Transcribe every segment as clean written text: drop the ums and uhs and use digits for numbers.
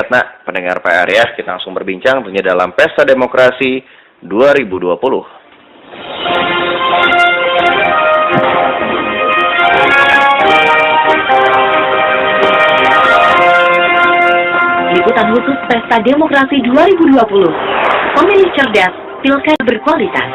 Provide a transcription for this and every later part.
Priyatna, pendengar PR ya. Kita langsung berbincang tentunya dalam Pesta Demokrasi 2020. Liputan khusus Pesta Demokrasi 2020. Pemilih cerdas, pilkada berkualitas.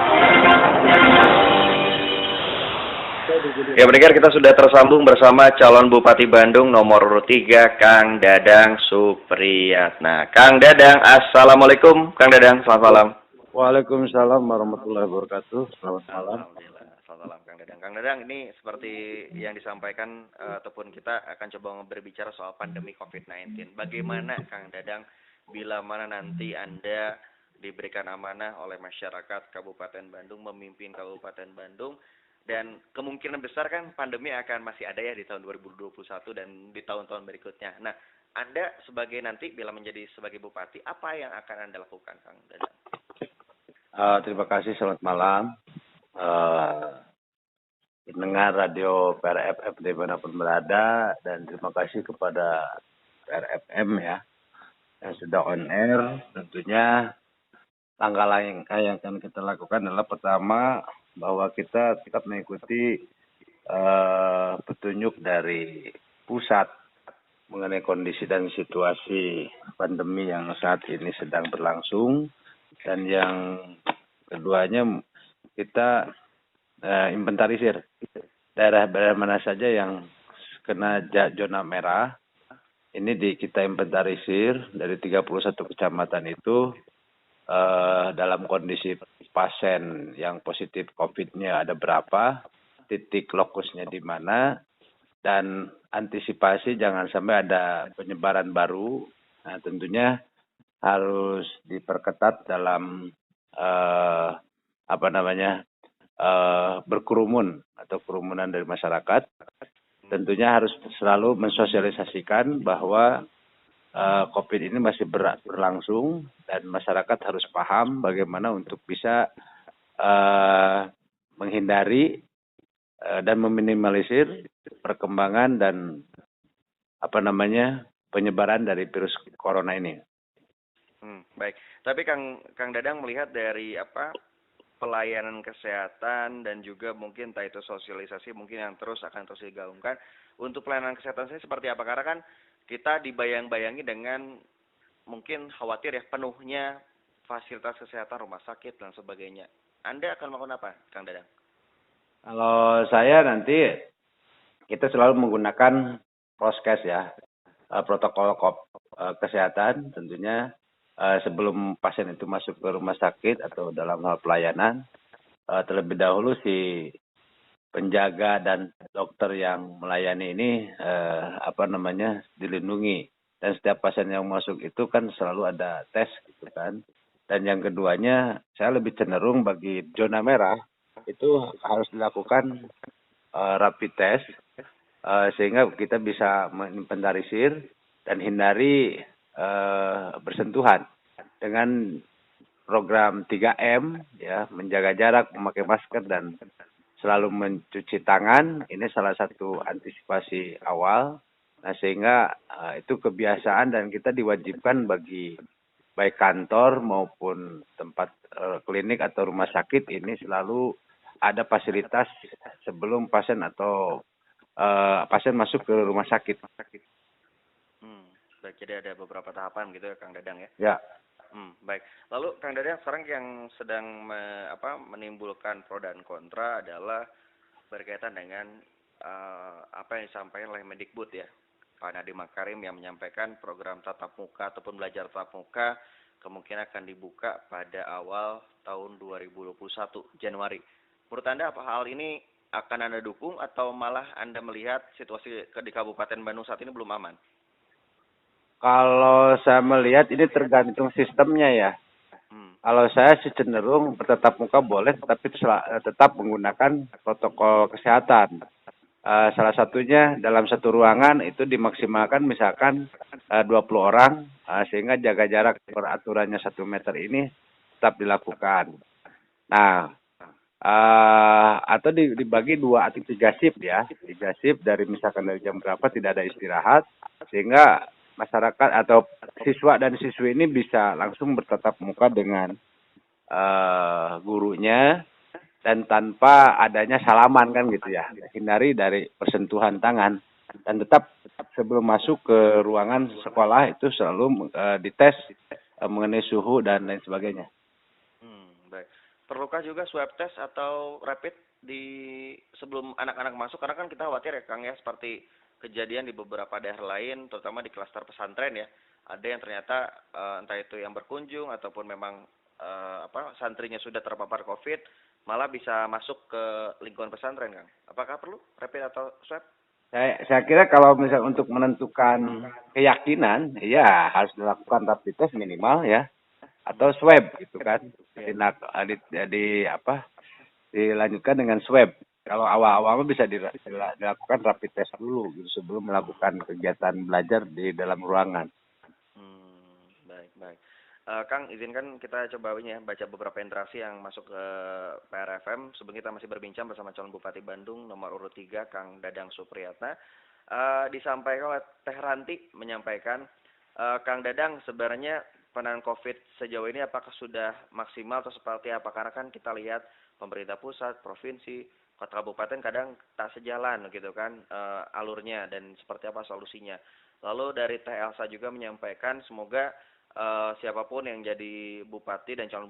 Ya pendengar, kita sudah tersambung bersama calon Bupati Bandung nomor urut 3, Kang Dadang Supriyatna. Kang Dadang, Assalamualaikum. Kang Dadang, selamat malam. Waalaikumsalam warahmatullahi wabarakatuh. Selamat malam. Alhamdulillah, selamat malam Kang Dadang. Kang Dadang, ini seperti yang disampaikan ataupun kita akan coba berbicara soal pandemi COVID-19. Bagaimana Kang Dadang bila mana nanti Anda diberikan amanah oleh masyarakat Kabupaten Bandung, memimpin Kabupaten Bandung, dan kemungkinan besar kan pandemi akan masih ada ya di tahun 2021 dan di tahun-tahun berikutnya. Nah, Anda sebagai nanti bila menjadi sebagai bupati, apa yang akan Anda lakukan, Kang Dadang? Terima kasih, selamat malam. Pendengar radio PRFM dimanapun berada, dan terima kasih kepada PRFM ya yang sudah on air. Tentunya langkah yang akan kita lakukan adalah pertama bahwa kita tetap mengikuti petunjuk dari pusat mengenai kondisi dan situasi pandemi yang saat ini sedang berlangsung, dan yang keduanya kita inventarisir daerah-daerah mana saja yang kena zona merah. Ini kita inventarisir dari 31 kecamatan itu dalam kondisi pasien yang positif COVID-nya ada berapa, titik lokusnya di mana, dan antisipasi jangan sampai ada penyebaran baru. Nah, tentunya harus diperketat dalam berkerumun atau kerumunan dari masyarakat. Tentunya harus selalu mensosialisasikan bahwa COVID ini masih berlangsung, dan masyarakat harus paham bagaimana untuk bisa menghindari dan meminimalisir perkembangan dan penyebaran dari virus corona ini. Baik. Tapi Kang Dadang melihat dari pelayanan kesehatan dan juga mungkin entah itu sosialisasi mungkin yang akan terus digaungkan untuk pelayanan kesehatan saya seperti apa? Karena kan kita dibayang-bayangi dengan mungkin khawatir ya penuhnya fasilitas kesehatan, rumah sakit dan sebagainya. Anda akan melakukan apa, Kang Dadang? Kalau saya nanti kita selalu menggunakan proskes ya, protokol kesehatan tentunya sebelum pasien itu masuk ke rumah sakit atau dalam hal pelayanan, terlebih dahulu si penjaga dan dokter yang melayani ini dilindungi, dan setiap pasien yang masuk itu kan selalu ada tes gitu kan. Dan yang keduanya saya lebih cenderung bagi zona merah itu harus dilakukan rapid test sehingga kita bisa menginventarisir dan hindari bersentuhan dengan program 3M ya, menjaga jarak, memakai masker, dan selalu mencuci tangan. Ini salah satu antisipasi awal. Nah, sehingga itu kebiasaan dan kita diwajibkan bagi baik kantor maupun tempat klinik atau rumah sakit ini selalu ada fasilitas sebelum pasien atau pasien masuk ke rumah sakit. Baik, jadi ada beberapa tahapan gitu ya, Kang Dadang ya? Ya. Baik. Lalu Kang Dadang, sekarang yang sedang menimbulkan pro dan kontra adalah berkaitan dengan apa yang disampaikan oleh Mendikbud ya, Pak Nadiem Makarim, yang menyampaikan program tatap muka ataupun belajar tatap muka kemungkinan akan dibuka pada awal tahun 2021 Januari. Menurut Anda apa hal ini akan Anda dukung atau malah Anda melihat situasi di Kabupaten Bandung saat ini belum aman? Kalau saya melihat ini tergantung sistemnya ya. Kalau saya sih cenderung bertatap muka boleh, tapi tetap menggunakan protokol kesehatan. Salah satunya dalam satu ruangan itu dimaksimalkan misalkan 20 orang, sehingga jaga jarak peraturannya 1 meter ini tetap dilakukan. Nah, atau dibagi 2 atau 3 shift ya, 3 shift dari misalkan dari jam berapa tidak ada istirahat, sehingga masyarakat atau siswa dan siswi ini bisa langsung bertatap muka dengan gurunya dan tanpa adanya salaman kan gitu ya. Hindari dari persentuhan tangan dan tetap sebelum masuk ke ruangan sekolah itu selalu dites mengenai suhu dan lain sebagainya. Baik. Perlukah juga swab test atau rapid di sebelum anak-anak masuk? Karena kan kita khawatir ya Kang ya, seperti kejadian di beberapa daerah lain, terutama di klaster pesantren ya. Ada yang ternyata entah itu yang berkunjung ataupun memang santrinya sudah terpapar COVID, malah bisa masuk ke lingkungan pesantren, Kang. Apakah perlu rapid atau swab? Saya kira kalau misalnya untuk menentukan keyakinan, ya harus dilakukan rapid test minimal ya, atau swab gitu kan. Dilanjutkan dengan swab. Kalau awal-awal bisa dilakukan rapid test dulu gitu sebelum melakukan kegiatan belajar di dalam ruangan. Baik. Kang, izinkan kita coba ini ya, baca beberapa interaksi yang masuk ke PRFM. Sebelum kita masih berbincang bersama calon Bupati Bandung nomor urut 3, Kang Dadang Supriyatna. Disampaikan oleh Teh Ranti menyampaikan, Kang Dadang, sebenarnya penanganan COVID sejauh ini apakah sudah maksimal atau seperti apa? Karena kan kita lihat pemerintah pusat, provinsi, kota kabupaten kadang tak sejalan gitu kan alurnya dan seperti apa solusinya. Lalu dari Teh Elsa juga menyampaikan semoga siapapun yang jadi bupati dan calon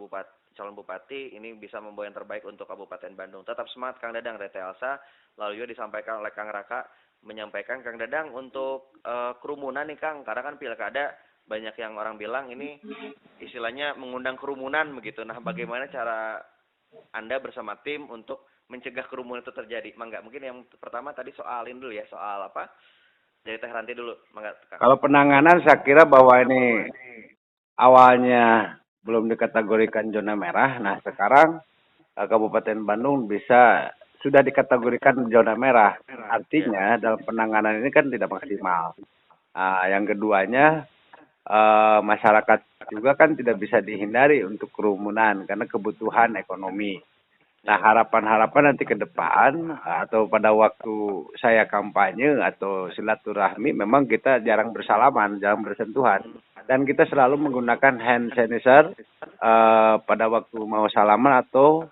bupati ini bisa membawa yang terbaik untuk Kabupaten Bandung. Tetap semangat Kang Dadang dari Teh Elsa. Lalu juga disampaikan oleh Kang Raka menyampaikan Kang Dadang untuk kerumunan nih Kang, karena kan pilkada banyak yang orang bilang ini istilahnya mengundang kerumunan begitu. Nah, bagaimana cara Anda bersama tim untuk mencegah kerumunan itu terjadi? Mangga, mungkin yang pertama tadi soalin dulu ya, soal apa? Dari Teh Ranti dulu, mangga Kang. Kalau penanganan saya kira bahwa ini awalnya belum dikategorikan zona merah. Nah, sekarang Kabupaten Bandung sudah dikategorikan zona merah. Artinya dalam penanganan ini kan tidak maksimal. Yang keduanya masyarakat juga kan tidak bisa dihindari untuk kerumunan karena kebutuhan ekonomi. Nah, harapan-harapan nanti ke depan atau pada waktu saya kampanye atau silaturahmi memang kita jarang bersalaman, jarang bersentuhan. Dan kita selalu menggunakan hand sanitizer pada waktu mau salaman atau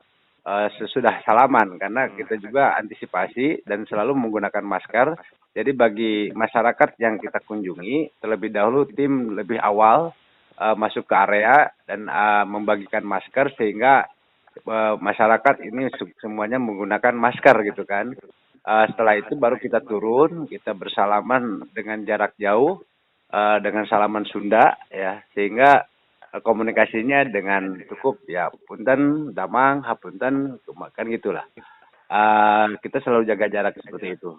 sesudah salaman. Karena kita juga antisipasi dan selalu menggunakan masker. Jadi bagi masyarakat yang kita kunjungi, terlebih dahulu tim lebih awal masuk ke area dan membagikan masker sehingga masyarakat ini semuanya menggunakan masker gitu kan. Setelah itu baru kita turun, kita bersalaman dengan jarak jauh, dengan salaman Sunda ya, sehingga komunikasinya dengan cukup ya punten, damang, hapunten, kan gitulah. Kita selalu jaga jarak seperti itu.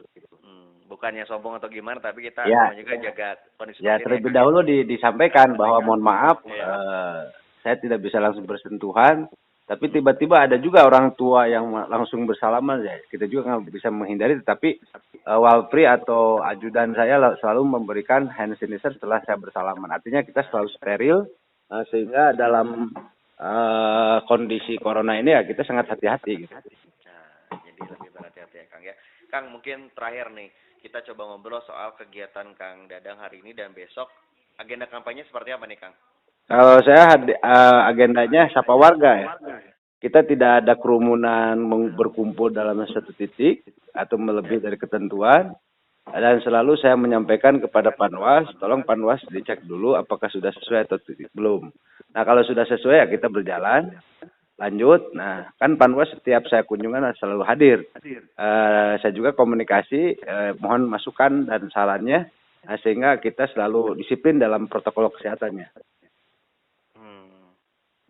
Bukannya sombong atau gimana, tapi kita juga jaga kondisi. Ya, terlebih dahulu disampaikan bahwa mohon maaf, saya tidak bisa langsung bersentuhan. Tapi tiba-tiba ada juga orang tua yang langsung bersalaman, ya kita juga nggak bisa menghindari. Tetapi Walpri atau ajudan saya selalu memberikan hand sanitizer setelah saya bersalaman. Artinya kita selalu steril, sehingga dalam kondisi corona ini ya kita sangat hati-hati. Gitu. Nah, jadi lebih berhati-hati ya Kang ya. Kang, mungkin terakhir nih kita coba ngobrol soal kegiatan Kang Dadang hari ini dan besok. Agenda kampanye seperti apa nih Kang? Kalau saya agendanya sapa warga ya. Kita tidak ada kerumunan berkumpul dalam satu titik atau melebihi dari ketentuan. Dan selalu saya menyampaikan kepada Panwas, tolong Panwas dicek dulu apakah sudah sesuai atau belum. Nah, kalau sudah sesuai ya kita berjalan, lanjut. Nah, kan Panwas setiap saya kunjungan selalu hadir. Saya juga komunikasi, mohon masukan dan sarannya, sehingga kita selalu disiplin dalam protokol kesehatannya.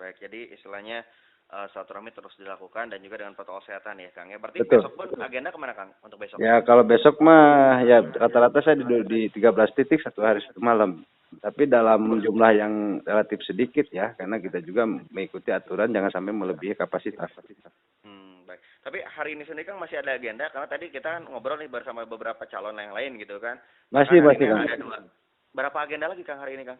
Baik, jadi istilahnya silaturahmi terus dilakukan dan juga dengan protokol kesehatan ya Kang. Ya, berarti Betul. besok pun agenda kemana Kang untuk besok? Ya, kalau besok mah ya rata-rata saya di 13 titik satu hari satu malam. Tapi dalam jumlah yang relatif sedikit ya, karena kita juga mengikuti aturan jangan sampai melebihi kapasitas. Baik. Tapi hari ini sendiri Kang masih ada agenda karena tadi kita kan ngobrol nih bersama beberapa calon yang lain gitu kan. Masih Kang. Ada 2. Berapa agenda lagi Kang hari ini Kang?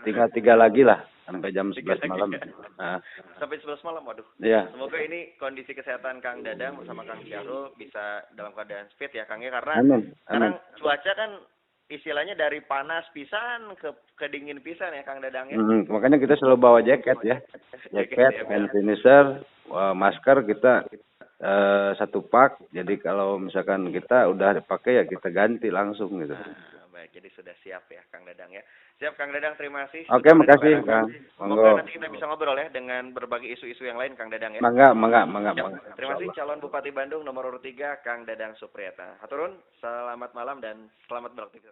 Tinggal 3 lagi lah sampai jam 11 malam. Nah. Sampai 11 malam, waduh. Iya. Semoga ini kondisi kesehatan Kang Dadang bersama Kang Syahrul bisa dalam keadaan fit ya Kang ya, karena Amin. sekarang cuaca kan istilahnya dari panas pisan ke dingin pisan ya Kang Dadang ya. Makanya kita selalu bawa jaket ya. Jaket, hand sanitizer, masker kita satu pak. Jadi kalau misalkan kita udah dipakai ya kita ganti langsung gitu. Baik, jadi sudah siap ya Kang Dadang ya. Siap Kang Dadang, terima kasih. Oke, makasih Kang. Semoga nanti kita bisa ngobrol ya dengan berbagai isu-isu yang lain Kang Dadang ya. Mangga. Terima kasih calon Bupati Bandung nomor urut 3 Kang Dadang Supriyatna. Haturun, selamat malam dan selamat beraktivitas.